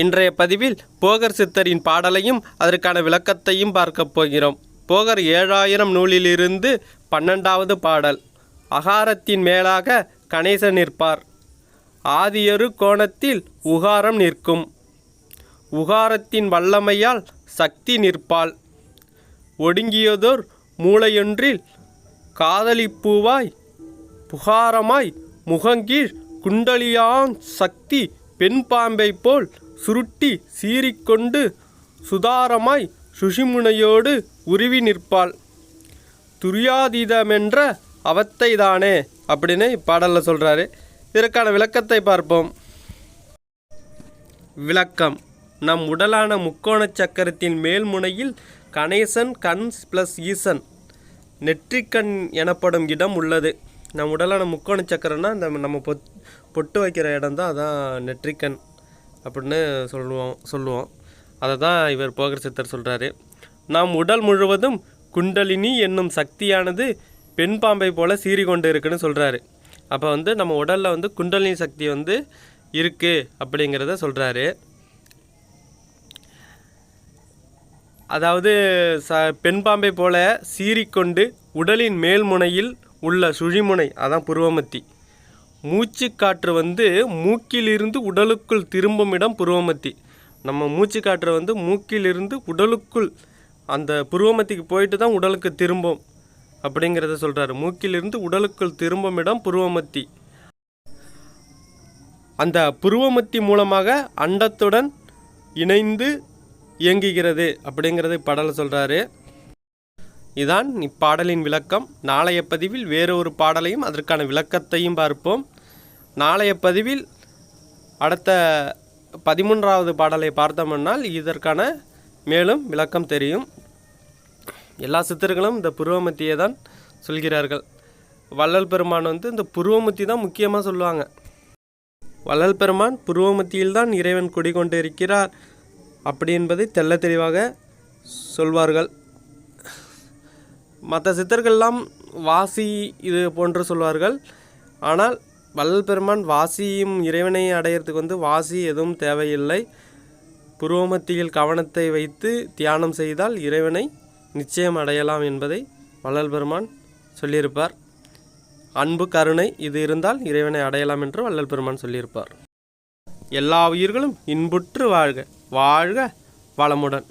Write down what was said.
இன்றைய பதிவில் போகர் சித்தரின் பாடலையும் அதற்கான விளக்கத்தையும் பார்க்கப் போகிறோம். போகர் 7000 நூலிலிருந்து 12வது பாடல். அகாரத்தின் மேலாக கணேசன் நிற்பார். ஆதியொரு கோணத்தில் உகாரம் நிற்கும். உகாரத்தின் வல்லமையால் சக்தி நிற்பாள். ஒடுங்கியதோர் மூளையொன்றில் காதலிப்பூவாய் புகாரமாய் முகங்கீழ் குண்டலியான் சக்தி பெண் பாம்பை போல் சுருட்டி சீறிக்கொண்டு சுதாரமாய் சுஷிமுனையோடு உருவி நிற்பாள். துரியாதீதமென்ற அவத்தை தானே அப்படின்னு இப்பாடலில் சொல்கிறாரு. இதற்கான விளக்கத்தை பார்ப்போம். விளக்கம்: நம் உடலான முக்கோண சக்கரத்தின் மேல் முனையில் கணேசன் கண் ப்ளஸ் ஈசன் நெற்றிக்கண் எனப்படும் இடம் உள்ளது. நம் உடலான முக்கோண சக்கரம்னா இந்த நம்ம பொட்டு வைக்கிற இடம் தான், அதான் நெற்றிக்கண் அப்படின்னு சொல்லுவோம். அதை தான் இவர் போகர் சித்தர் சொல்கிறாரு. நாம் உடல் முழுவதும் குண்டலினி என்னும் சக்தியானது பெண் பாம்பை போல் சீறி கொண்டு இருக்குன்னு சொல்கிறாரு. அப்போ நம்ம உடலில் குண்டலினி சக்தி இருக்குது அப்படிங்கிறத சொல்கிறாரு. அதாவது பெண் பாம்பை போல சீறிக்கொண்டு உடலின் மேல் முனையில் உள்ள சுழிமுனை, அதான் புருவமத்தி. மூச்சு காற்று மூக்கிலிருந்து உடலுக்குள் திரும்பும் இடம் புருவமத்தி. நம்ம மூச்சு காற்று மூக்கிலிருந்து உடலுக்குள் அந்த புருவமத்திக்கு போயிட்டு தான் உடலுக்கு திரும்பும் அப்படிங்கிறத சொல்கிறாரு. மூக்கிலிருந்து உடலுக்குள் திரும்பும் இடம் புருவமத்தி. அந்த புருவமத்தி மூலமாக அண்டத்துடன் இணைந்து இயங்குகிறது அப்படிங்கிறது பாடலை சொல்கிறாரு. இதான் இப்பாடலின் விளக்கம். நாளைய பதிவில் வேறு ஒரு பாடலையும் அதற்கான விளக்கத்தையும் பார்ப்போம். நாளைய பதிவில் அடுத்த 13வது பாடலை பார்த்தோம்னால் இதற்கான மேலும் விளக்கம் தெரியும். எல்லா சித்தர்களும் இந்த புருவமத்தியை தான் சொல்கிறார்கள். வள்ளல் பெருமான் இந்த புருவமத்தி தான் முக்கியமாக சொல்லுவாங்க. வள்ளல் பெருமான் புருவமத்தியில் தான் இறைவன் குடிகொண்டு இருக்கிறார் அப்படி என்பதை தெள்ள தெளிவாக சொல்வார்கள். மற்ற சித்தர்கள்லாம் வாசி இது போன்று சொல்வார்கள். ஆனால் வள்ளல் பெருமான் வாசியும் இறைவனை அடையிறதுக்கு வாசி எதுவும் தேவையில்லை. புருவமத்தியில் கவனத்தை வைத்து தியானம் செய்தால் இறைவனை நிச்சயம் அடையலாம் என்பதை வள்ளல் பெருமான் சொல்லியிருப்பார். அன்பு கருணை இது இருந்தால் இறைவனை அடையலாம் என்று வள்ளல் பெருமான் சொல்லியிருப்பார். எல்லா உயிர்களும் இன்புற்று வாழ்க. வாழ்க வளமுடன்.